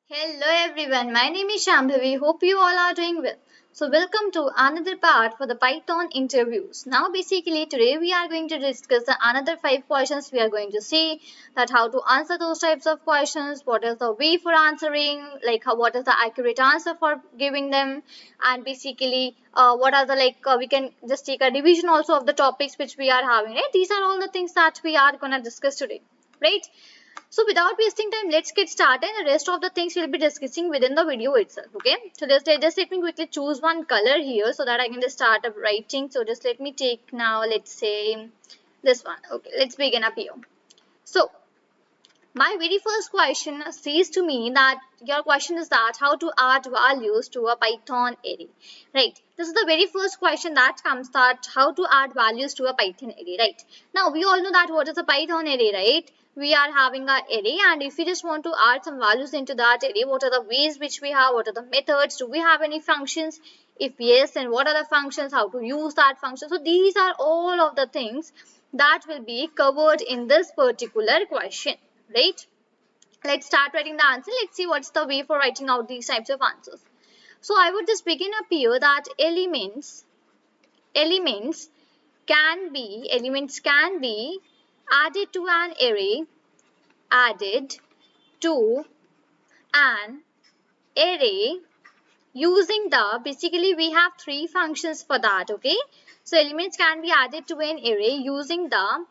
Hello everyone, my name is Shambhavi. Hope you all are doing well. So welcome to another part for the Python interviews. Now basically today we are going to discuss the another 5 questions. We are going to see that how to answer those types of questions, what is the way for answering, what is the accurate answer for giving them, and basically what are the we can just take a division also of the topics which we are having, right? These are all the things that we are gonna discuss today, right? So without wasting time, let's get started. The rest of the things we'll be discussing within the video itself. Okay. So just let me quickly choose one color here so that I can just start up writing. So just let me take now, let's say this one. Okay. Let's begin up here. So my very first question says to me that your question is that how to add values to a Python array, right? This is the very first question that comes, that how to add values to a Python array, right? Now we all know that what is a Python array, right? We are having an array, and if you just want to add some values into that array, what are the ways which we have? What are the methods? Do we have any functions? If yes, then what are the functions? How to use that function? So these are all of the things that will be covered in this particular question, right? Let's start writing the answer. Let's see what's the way for writing out these types of answers. So I would just begin up here that elements can be added to an array, added to an array using the, basically we have three functions for that. Okay, so elements can be added to an array using the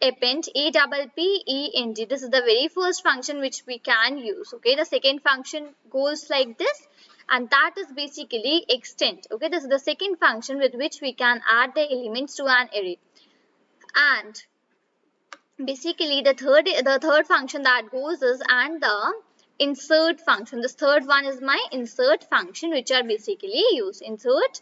append, append. This is the very first function which we can use. Okay, the second function goes like this, and that is basically extend. Okay, this is the second function with which we can add the elements to an array. And basically the third function that goes is and the insert function. This third one is my insert function, which are basically used, insert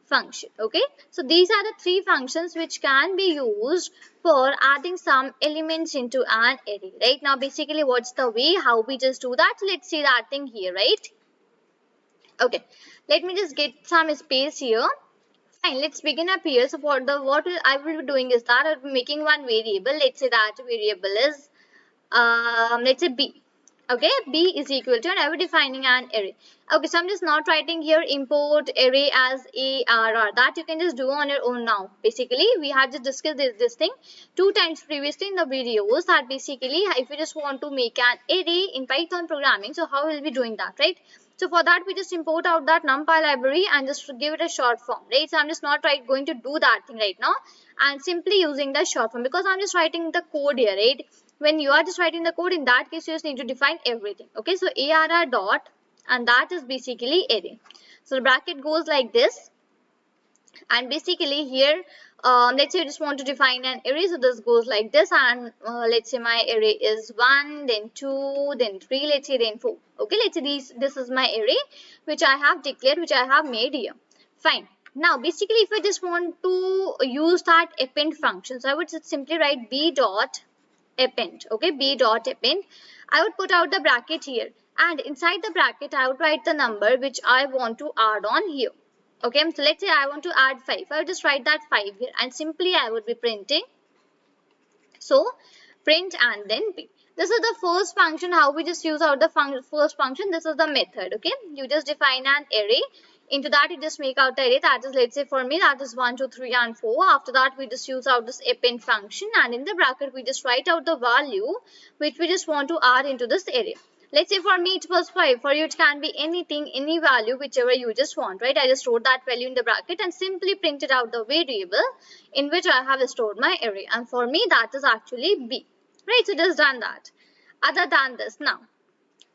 function. Okay, so these are the three functions which can be used for adding some elements into an array, right? Now basically what's the way how we just do that? Let's see that thing here, right? Okay, let me just get some space here. Fine, let's begin up here. So for the I will be doing is that I'll be making one variable. Let's say that variable is let's say b. Okay, b is equal to, and I will be defining an array. Okay, so I'm just not writing here import array as arr. That you can just do on your own now. Basically, we had just discussed this thing 2 times previously in the videos, that basically if you just want to make an array in Python programming, so how will we be doing that, right? So for that, we just import out that NumPy library and just give it a short form, right? So I'm just not going to do that thing right now, and simply using the short form because I'm just writing the code here, right? When you are just writing the code, in that case, you just need to define everything. Okay, so arr dot, and that is basically array. So the bracket goes like this, and basically here let's say you just want to define an array, so this goes like this, and let's say my array is 1, then 2, then 3, let's say, then 4. Okay, let's say this is my array which I have declared, which I have made here. Fine. Now basically if I just want to use that append function, so I would just simply write b dot append. Okay, b dot append. I would put out the bracket here, and inside the bracket I would write the number which I want to add on here. Okay, so let's say I want to add 5. I will just write that 5 here, and simply I would be printing. So print and then b. This is the first function, how we just use out the first function. This is the method. Okay, you just define an array. Into that you just make out the array, that is, let's say for me that is 1, 2, 3 and 4. After that we just use out this append function, and in the bracket we just write out the value which we just want to add into this array. Let's say for me it was 5. For you it can be anything, any value, whichever you just want, right? I just wrote that value in the bracket and simply printed out the variable in which I have stored my array, and for me that is actually b, right? So just done that. Other than this, now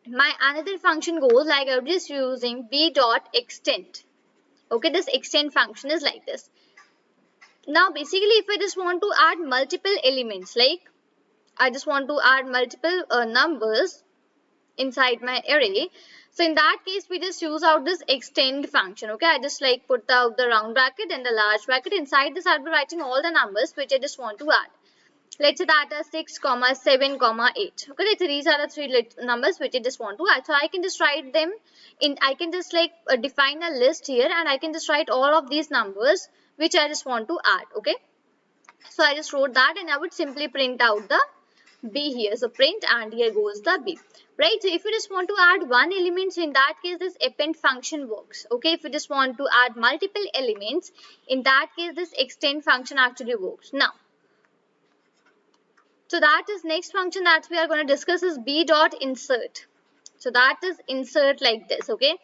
my another function goes like I'm just using b dot extend. Okay, this extend function is like this. Now basically if I just want to add multiple elements, like I just want to add multiple numbers inside my array, so in that case we just use out this extend function. Okay, I just put the round bracket and the large bracket. Inside this I'll be writing all the numbers which I just want to add. Let's say that are 6, 7, 8. Okay, let's say these are the three numbers which I just want to add. So I can just write them in, I can just define a list here, and I can just write all of these numbers which I just want to add. Okay, so I just wrote that, and I would simply print out the B here. So print and here goes the B. Right, so if you just want to add one element, so in that case this append function works. Okay, if you just want to add multiple elements, in that case this extend function actually works. Now, so that is next function that we are going to discuss is B dot insert. So that is insert like this. Okay,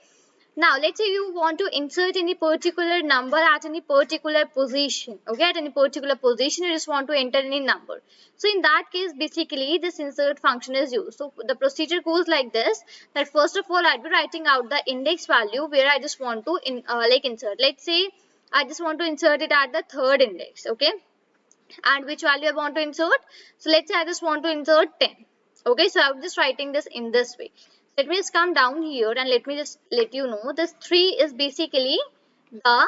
now let's say you want to insert any particular number at any particular position. Okay, at any particular position you just want to enter any number. So in that case basically this insert function is used. So the procedure goes like this, that first of all I'll be writing out the index value where I just want to insert. Let's say I just want to insert it at the third index. Okay, and which value I want to insert. So let's say I just want to insert 10. Okay, so I'm just writing this in this way. Let me just come down here and let me just let you know this 3 is basically the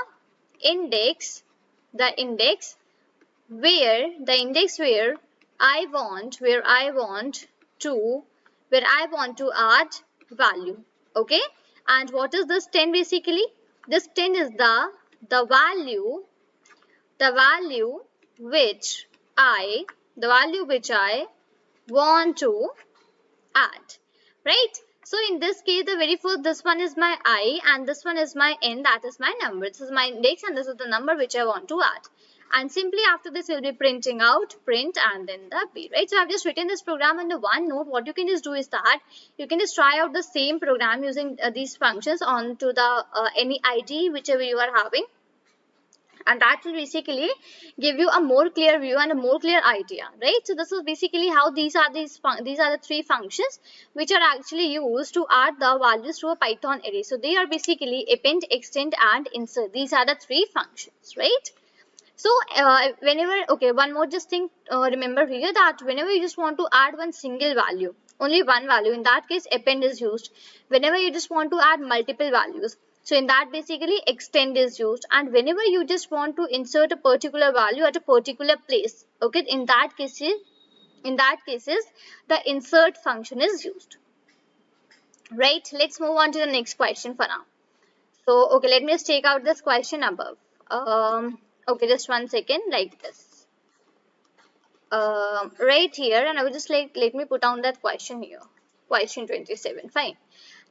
index where I want to add value. Okay, and what is this 10 basically? This 10 is the value which I want to add, right? So in this case, the very first, this one is my I and this one is my N, that is my number. This is my index and this is the number which I want to add. And simply after this, you'll be printing out, print and then the B, right? So I've just written this program under OneNote. What you can just do is that you can just try out the same program using these functions onto the any ID, whichever you are having. And that will basically give you a more clear view and a more clear idea, right? So this is basically how these are the three functions which are actually used to add the values to a Python array. So they are basically append, extend and insert. These are the three functions, right? So one more just thing, remember here that whenever you just want to add one single value, only one value, in that case append is used. Whenever you just want to add multiple values, so in that basically extend is used. And whenever you just want to insert a particular value at a particular place, okay, in that cases the insert function is used, right? Let's move on to the next question for now. So okay, let me just take out this question above. Okay, just 1 second, like this. Right here, and I will just let me put down that question here. Question 27, fine.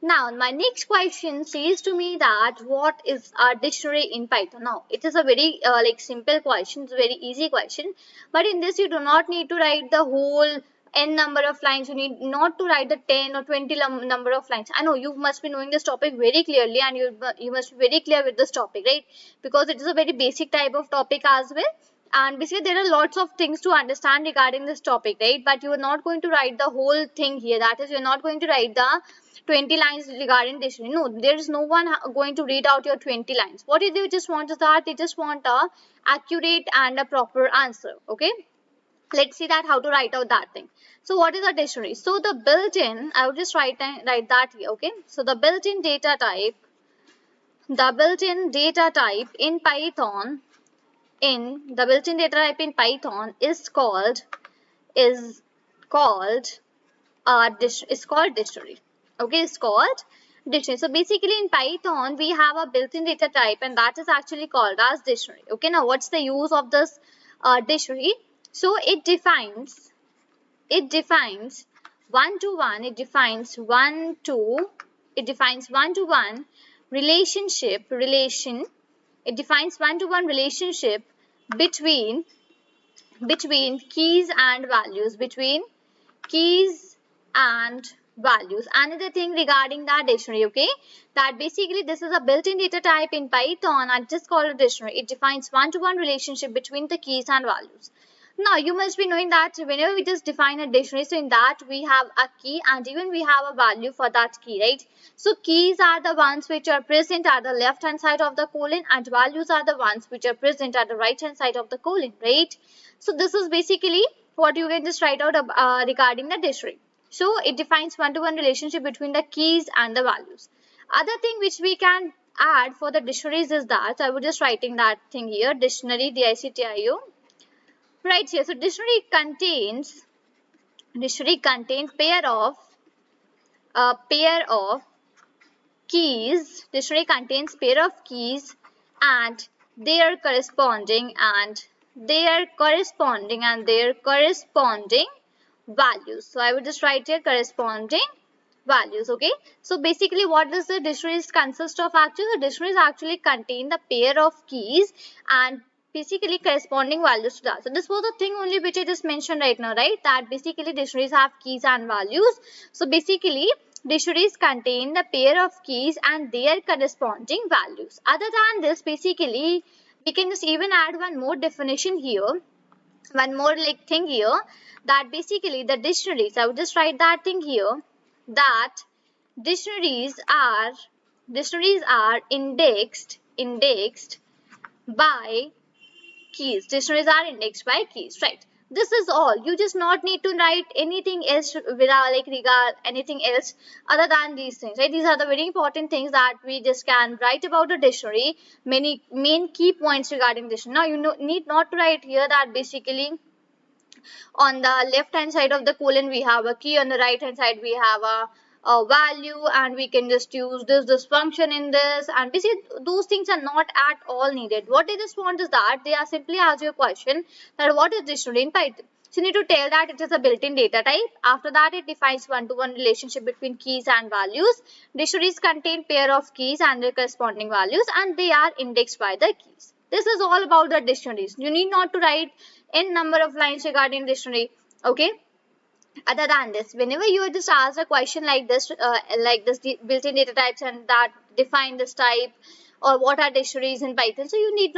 Now, my next question says to me that what is a dictionary in Python? Now, it is a very simple question, it's a very easy question. But in this, you do not need to write the whole n number of lines. You need not to write the 10 or 20 number of lines. I know you must be knowing this topic very clearly and you must be very clear with this topic, right? Because it is a very basic type of topic as well. And basically there are lots of things to understand regarding this topic, right? But you are not going to write the whole thing here. That is, you are not going to write the 20 lines regarding dictionary. No, there is no one going to read out your 20 lines. What they just want is that they just want a accurate and a proper answer. Okay, let's see that how to write out that thing. So what is a dictionary? So the built-in, I would just write that here. Okay, so the built-in data type in Python is called dictionary. Okay, it's called dictionary. So basically in Python we have a built-in data type and that is actually called as dictionary. Okay, now what's the use of this dictionary? So it defines one-to-one relationship between keys and values. Another thing regarding that dictionary, okay, that basically this is a built-in data type in Python and it is called a dictionary. It defines one-to-one relationship between the keys and values. Now you must be knowing that whenever we just define a dictionary, so in that we have a key and even we have a value for that key, right? So keys are the ones which are present at the left hand side of the colon and values are the ones which are present at the right hand side of the colon, right? So this is basically what you can just write out regarding the dictionary. So it defines one-to-one relationship between the keys and the values. Other thing which we can add for the dictionaries is that, so I was just writing that thing here, dictionary, DICTIO. Right here, so dictionary contains pair of keys. Dictionary contains pair of keys and their corresponding values. So I would just write here corresponding values. Okay, so basically what does the dictionaries consist of? Actually, the dictionaries actually contain the pair of keys and basically corresponding values to that. So this was the thing only which I just mentioned right now, right? That basically dictionaries have keys and values. So basically dictionaries contain the pair of keys and their corresponding values. Other than this, basically we can just even add one more definition here, one more like thing here, that basically the dictionaries, I would just write that thing here, that dictionaries are indexed by keys. Dictionaries are indexed by keys, right? This is all. You just not need to write anything else without like regard anything else other than these things, right? These are the very important things that we just can write about the dictionary. Many main key points regarding dictionary. Now you need not to write here that basically on the left hand side of the colon we have a key, on the right hand side we have a value, and we can just use this function in this, and basically those things are not at all needed. What they just want is that they are simply ask you a question that what is dictionary in Python. So you need to tell that it is a built-in data type. After that, it defines one-to-one relationship between keys and values. Dictionaries contain pair of keys and their corresponding values, and they are indexed by the keys. This is all about the dictionaries. You need not to write n number of lines regarding dictionary. Okay. Other than this, whenever you are just asked a question like this built-in data types and that define this type, or what are dictionaries in Python, so you need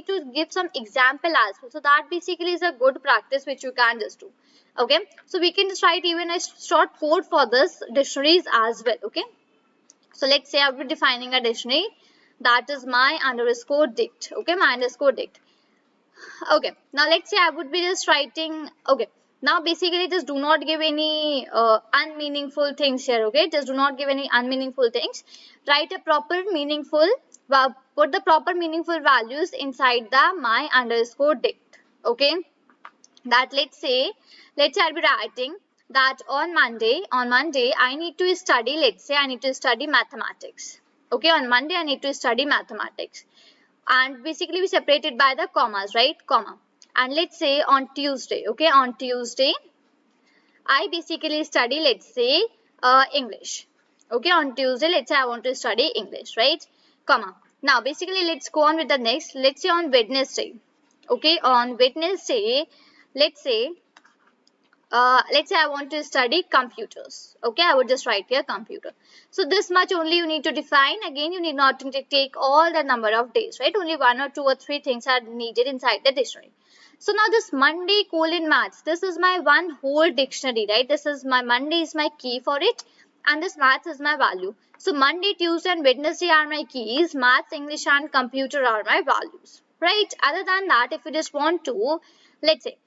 to give some example as well. So that basically is a good practice which you can just do. Okay, so we can just write even a short code for this dictionaries as well. Okay, so let's say I'll be defining a dictionary, that is my underscore dict. Okay, my underscore dict. Okay, now let's say I would be just writing. Okay, now basically just do not give any unmeaningful things here. Okay, just do not give any unmeaningful things. Write a proper meaningful, put the proper meaningful values inside the my underscore dict. Okay, that let's say I'll be writing that on Monday I need to study, let's say I need to study mathematics. Okay, on Monday I need to study mathematics, and basically we separated by the commas, right? Comma. And let's say on Tuesday, okay, on Tuesday I basically study, let's say English. Okay, on Tuesday let's say I want to study English, right? Comma. Now basically let's go on with the next. Let's say on Wednesday, okay, on Wednesday let's say I want to study computers. Okay, I would just write here computer. So this much only you need to define. Again, you need not to take all the number of days, right? Only one or two or three things are needed inside the dictionary. So now this Monday colon maths, this is my one whole dictionary, right? This is my Monday is my key for it, and this maths is my value. So Monday, Tuesday and Wednesday are my keys. Maths, English and computer are my values, right? Other than that, if you just want to, let's say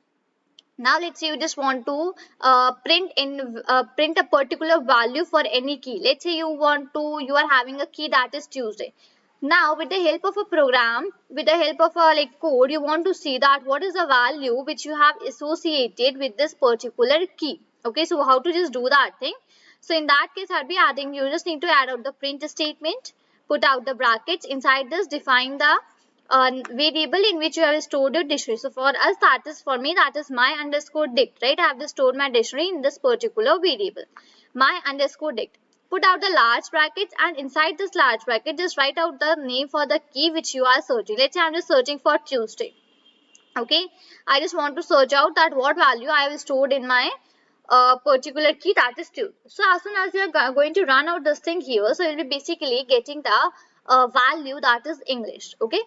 you just want to print a particular value for any key. Let's say you are having a key that is Tuesday. Now with the help of a program, with the help of a like code, you want to see that what is the value which you have associated with this particular key. Okay, so how to just do that thing? So in that case, I'll be adding, you just need to add out the print statement, put out the brackets, inside this define the variable in which you have stored your dictionary. So for us, that is my underscore dict, right? I have just stored my dictionary in this particular variable, my underscore dict. Put out the large brackets, and inside this large bracket, just write out the name for the key which you are searching. Let's say I'm just searching for Tuesday. Okay, I just want to search out that what value I have stored in my particular key, that is Tuesday. So as soon as you are going to run out this thing here, so you'll be basically getting the value that is English. Okay,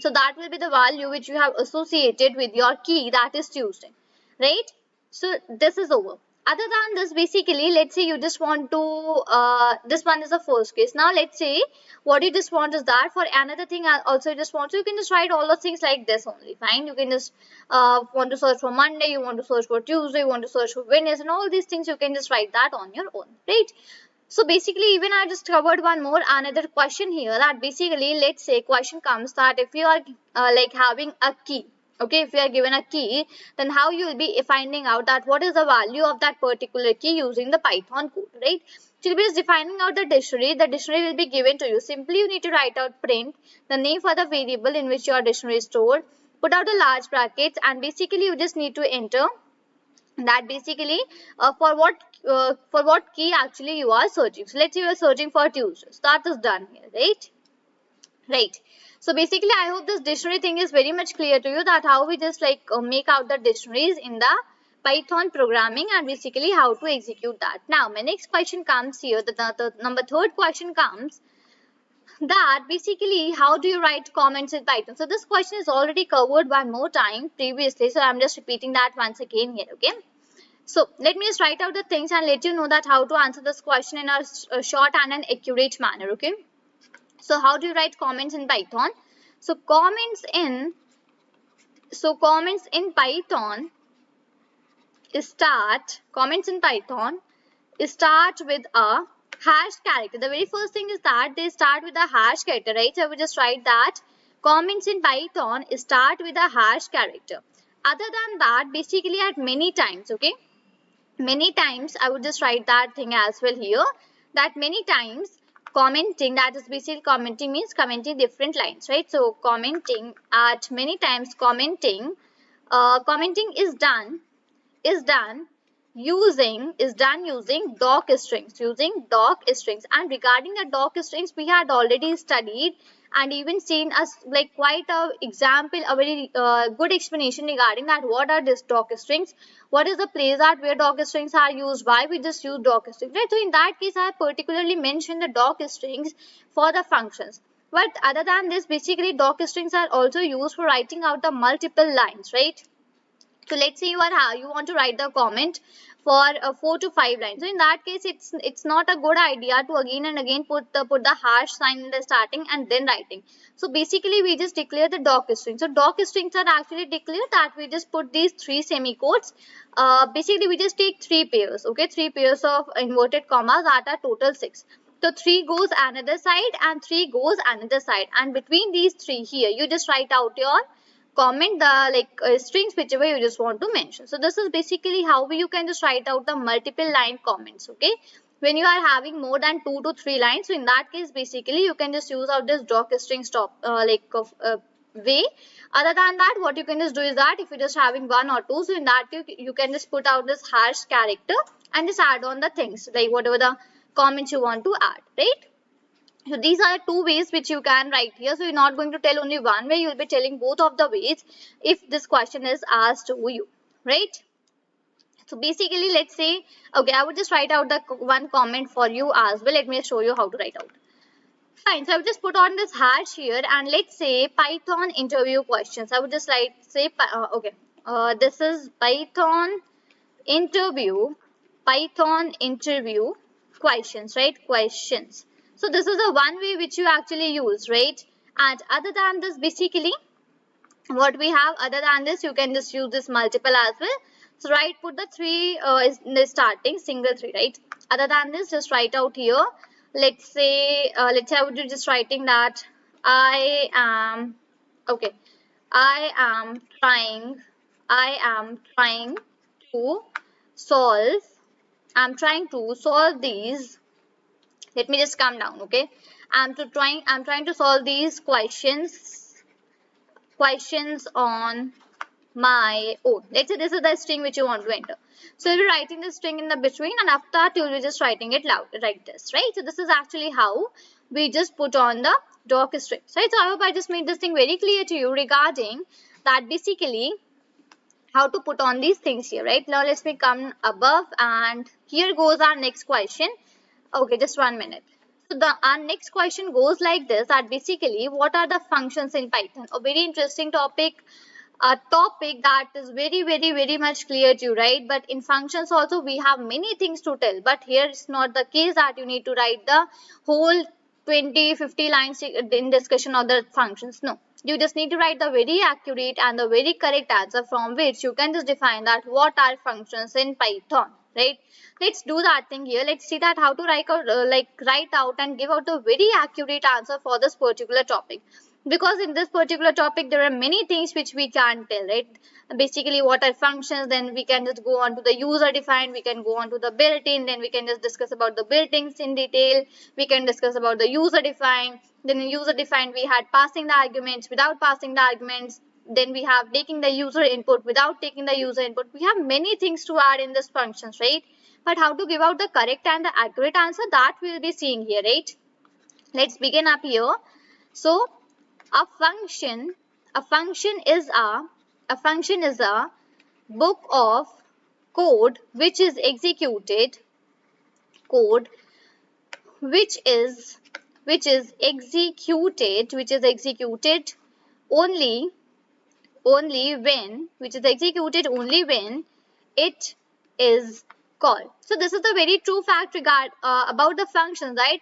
so that will be the value which you have associated with your key, that is Tuesday, right? So this is over. Other than this, basically, let's say you just want to, this one is the first case. Now let's say what you just want is that for another thing also you just want, so you can just write all the things like this only, fine. You can just want to search for Monday, you want to search for Tuesday, you want to search for Wednesday, and all these things you can just write that on your own, right? So basically, even I just covered one more another question here, that basically, let's say question comes that if you are like having a key, okay, if you are given a key, then how you will be finding out that what is the value of that particular key using the Python code, right? So you'll be just defining out the dictionary will be given to you. Simply you need to write out print, the name for the variable in which your dictionary is stored, put out the large brackets, and basically you just need to enter that basically for what key actually you are searching. So let's say you are searching for Tuesday. So that is done here, right? Right. So basically, I hope this dictionary thing is very much clear to you, that how we just like make out the dictionaries in the Python programming, and basically how to execute that. Now, my next question comes here. The number third question comes, that basically how do you write comments in Python? So this question is already covered one more time previously. So I'm just repeating that once again here. Okay. So let me just write out the things and let you know that how to answer this question in a short and an accurate manner. Okay. So how do you write comments in Python? So comments in Python start with a hash character. The very first thing is that they start with a hash character, right? So I will just write that comments in Python start with a hash character. Other than that, basically at many times, okay? Many times I would just write that thing as well here, that many times commenting, that is basically commenting means commenting different lines, right? So commenting at many times, commenting is done using doc strings. And regarding the doc strings, we had already studied and even seen as like quite a example, a very good explanation regarding that what are these doc strings, what is the place that where doc strings are used, why we just use doc strings, right? So in that case, I have particularly mentioned the doc strings for the functions. But other than this, basically doc strings are also used for writing out the multiple lines, right? So let's say you want to write the comment for 4 to 5 lines. So in that case, it's not a good idea to again and again put the hash sign in the starting and then writing. So basically, we just declare the doc string. So doc strings are actually declared that we just put these 3 semicolons. Basically, we just take 3 pairs. Okay, 3 pairs of inverted commas, that are total 6. So 3 goes another side and 3 goes another side, and between these 3 here, you just write out your comment, the strings whichever you just want to mention. So this is basically how you can just write out the multiple line comments. Okay, when you are having more than 2 to 3 lines, so in that case basically you can just use out this doc string stop way. Other than that, what you can just do is that if you're just having 1 or 2, so in that you can just put out this hash character and just add on the things like whatever the comments you want to add, right? So these are two ways which you can write here. So you're not going to tell only one way, you'll be telling both of the ways if this question is asked to you, right? So basically, let's say, okay, I would just write out the one comment for you as well. Let me show you how to write out. Fine, so I would just put on this hash here, and let's say Python interview questions. I would just say, okay, this is interview, Python interview questions, right? Questions. So this is the one way which you actually use, right? And other than this, basically, what we have other than this, you can just use this multiple as well. So right, put the 3 is in the starting single 3, right? Other than this, just write out here. Let's say I would be just writing that I am okay. I am trying. I am trying to solve. I'm trying to solve these. Let me just calm down, okay? I'm trying to solve these questions on my own. Let's say this is the string which you want to enter. So you'll be writing the string in the between, and after that you'll be just writing it loud like this, right? So this is actually how we just put on the doc strings, right? So I hope I just made this thing very clear to you regarding that basically how to put on these things here, right? Now let's come above, and here goes our next question. Okay, just 1 minute. So our next question goes like this, that basically what are the functions in Python? A very interesting topic, a topic that is very much clear to you, right? But in functions also we have many things to tell, but here it's not the case that you need to write the whole 20-50 lines in discussion of the functions. No, you just need to write the very accurate and the very correct answer, from which you can just define that what are functions in Python, right? Let's do that thing here. Let's see that how to write out and give out the very accurate answer for this particular topic. Because in this particular topic there are many things which we can't tell, right? Basically, what are functions, then we can just go on to the user defined, we can go on to the built-in, then we can just discuss about the built-ins in detail, we can discuss about the user defined, then in user defined we had passing the arguments, without passing the arguments, then we have taking the user input, without taking the user input. We have many things to add in this functions, right? But how to give out the correct and the accurate answer, that we'll be seeing here, right? Let's begin up here. So a function is a book of code which is executed code which is executed only when it is called. So this is the very true fact about the functions, right?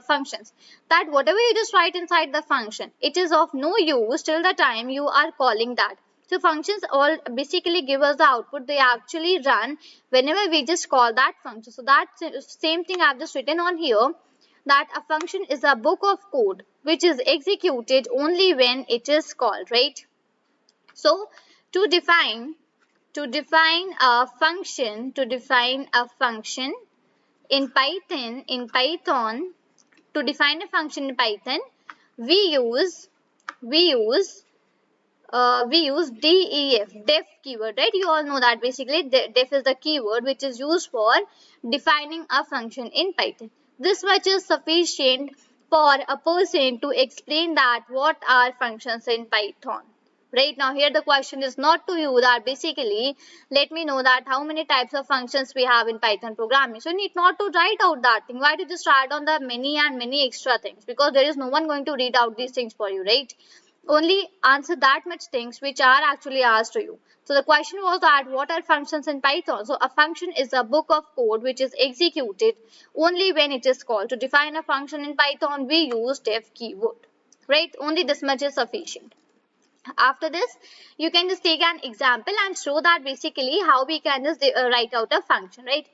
Functions, that whatever you just write inside the function, it is of no use till the time you are calling that. So functions all basically give us the output. They actually run whenever we just call that function. So that same thing I've just written on here, that a function is a book of code which is executed only when it is called, right? So to define a function in Python, to define a function in Python, we use def keyword, right? You all know that basically def is the keyword which is used for defining a function in Python. This much is sufficient for a person to explain that what are functions in Python. Right now here the question is not to you, that basically let me know that how many types of functions we have in Python programming. So you need not to write out that thing. Why to just write on the many and many extra things? Because there is no one going to read out these things for you, right? Only answer that much things which are actually asked to you. So the question was that what are functions in Python? So a function is a book of code which is executed only when it is called. To define a function in Python, we use def keyword, right? Only this much is sufficient. After this, you can just take an example and show that basically how we can just write out a function, right?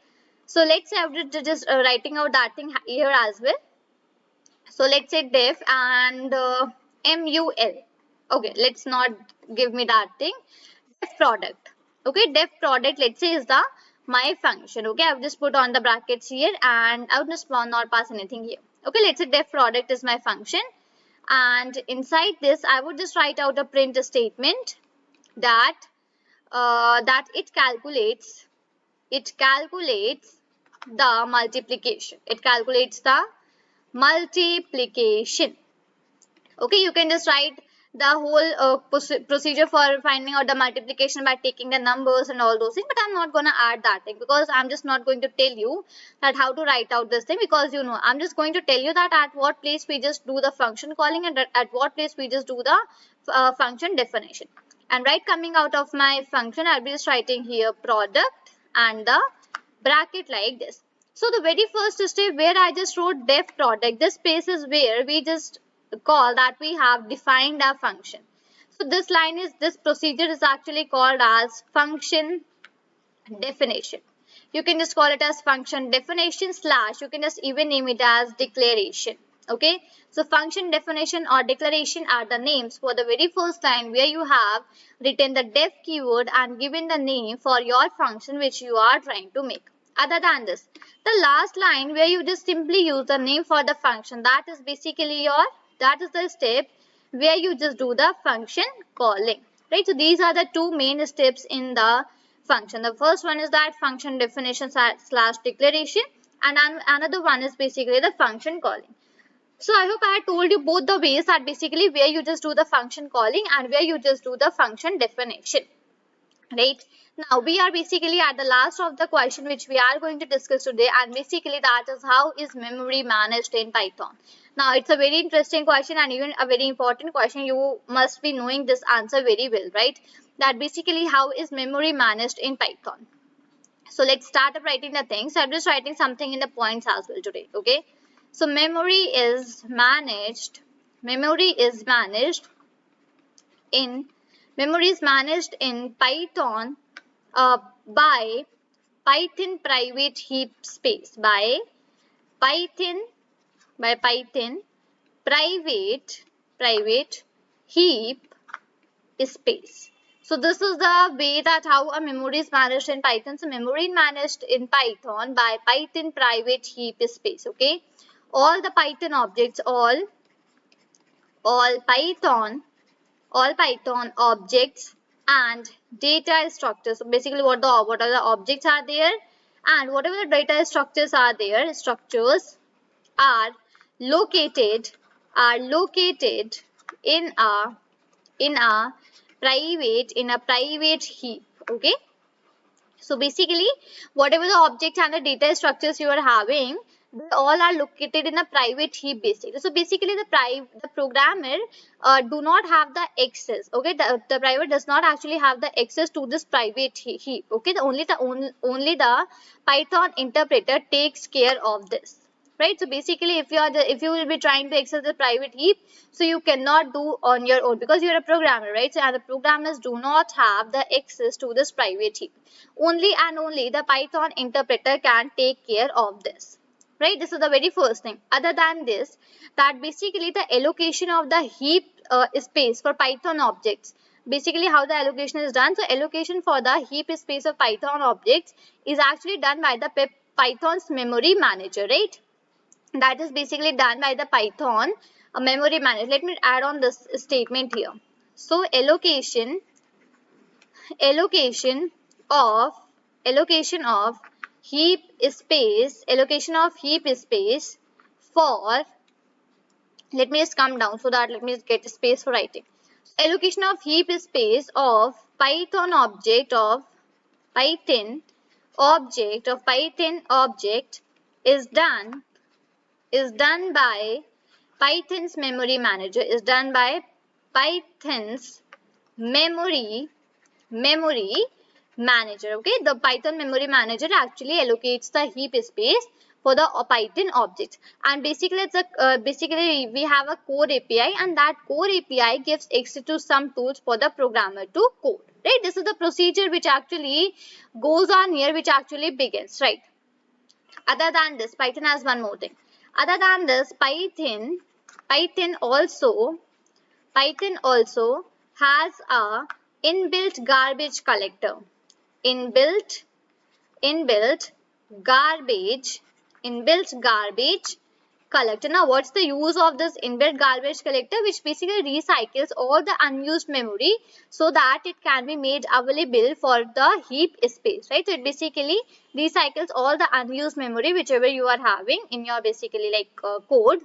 So let's say I'm just writing out that thing here as well. So let's say def and mul. Okay, let's not give me that thing. Def product. Okay, def product, let's say, is the my function. Okay, I've just put on the brackets here and I would just not pass anything here. Okay, let's say def product is my function. And inside this, I would just write out a print statement that it calculates the multiplication. It calculates the multiplication. Okay, you can just write the whole procedure for finding out the multiplication by taking the numbers and all those things, but I'm not going to add that thing because I'm just not going to tell you that how to write out this thing, because you know I'm just going to tell you that at what place we just do the function calling and at what place we just do the function definition. And right coming out of my function, I'll be just writing here product and the bracket like this. So the very first step where I just wrote def product, this space is where we just call that we have defined a function. So this procedure is actually called as function definition. You can just call it as function definition / you can just even name it as declaration. Okay, so function definition or declaration are the names for the very first line where you have written the def keyword and given the name for your function which you are trying to make. Other than this, the last line where you just simply use the name for the function, that is the step where you just do the function calling, right? So these are the two main steps in the function. The first one is that function definition / declaration, and another one is basically the function calling. So I hope I had told you both the ways, that basically where you just do the function calling and where you just do the function definition. Right, now we are basically at the last of the question which we are going to discuss today, and basically that is how is memory managed in Python. Now it's a very interesting question and even a very important question. You must be knowing this answer very well, right? That basically how is memory managed in Python. So let's start up writing the things. So I'm just writing something in the points as well today. Okay, so memory is managed in Python by Python private heap space, by Python private heap space. So this is the way that how a memory is managed in Python. So memory managed in Python by Python private heap space. Okay, all the Python objects, all Python all Python objects and data structures. So basically what are the objects are there, and whatever the data structures are there, structures are located in a private heap. Okay, so basically whatever the objects and the data structures you are having, they all are located in a private heap basically. So basically the programmer do not have the access. Okay, the private does not actually have the access to this private heap. Okay, only the Python interpreter takes care of this, right? So basically if you will be trying to access the private heap, so you cannot do on your own because you're a programmer, right? So and the programmers do not have the access to this private heap. Only and only the Python interpreter can take care of this, right? This is the very first thing. Other than this, that basically the allocation of the heap space for Python objects, basically how the allocation is done. So allocation for the heap space of Python objects is actually done by the Python's memory manager, right? That is basically done by the Python memory manager. Let me add on this statement here. So allocation of heap space for, let me just come down so that let me just get space for writing. Allocation of heap space of Python object is done by Python's memory manager, Okay, the Python memory manager actually allocates the heap space for the Python objects, and basically basically we have a core API, and that core API gives access to some tools for the programmer to code, right? This is the procedure which actually goes on here, which actually begins, right? Other than this, Python has one more thing. Other than this, Python also has a inbuilt garbage collector. Inbuilt garbage collector. Now what's the use of this inbuilt garbage collector? Which basically recycles all the unused memory so that it can be made available for the heap space, right? So it basically recycles all the unused memory whichever you are having in your basically like code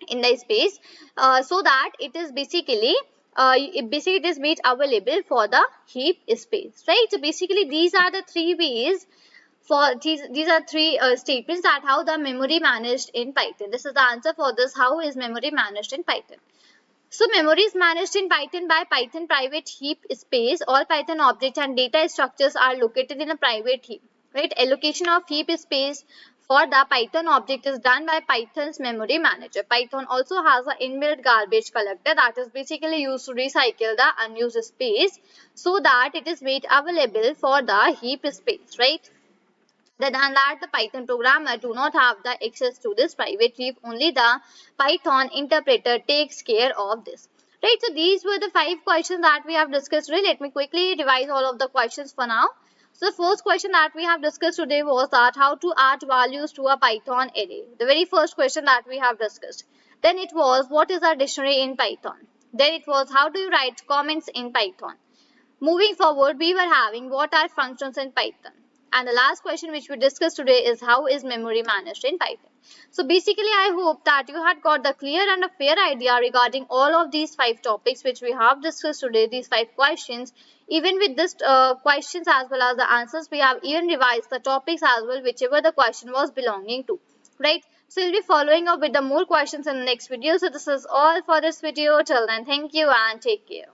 in the space, so that it is basically it is made available for the heap space, right? So basically these are the three ways, for these are three statements that how the memory managed in Python. This is the answer for this, how is memory managed in Python. So memory is managed in Python by Python private heap space. All Python objects and data structures are located in a private heap, right? Allocation of heap space for the Python object is done by Python's memory manager. Python also has an inbuilt garbage collector that is basically used to recycle the unused space so that it is made available for the heap space, right? Than that, the Python programmer do not have the access to this private heap. Only the Python interpreter takes care of this, right? So these were the 5 questions that we have discussed today. Let me quickly revise all of the questions for now. So the first question that we have discussed today was that how to add values to a Python array. The very first question that we have discussed. Then it was what is a dictionary in Python. Then it was how do you write comments in Python. Moving forward, we were having what are functions in Python. And the last question which we discussed today is how is memory managed in Python. So basically, I hope that you had got the clear and a fair idea regarding all of these 5 topics which we have discussed today, these 5 questions. Even with this questions as well as the answers, we have even revised the topics as well, whichever the question was belonging to, right? So we'll be following up with the more questions in the next video. So this is all for this video. Till then, thank you and take care.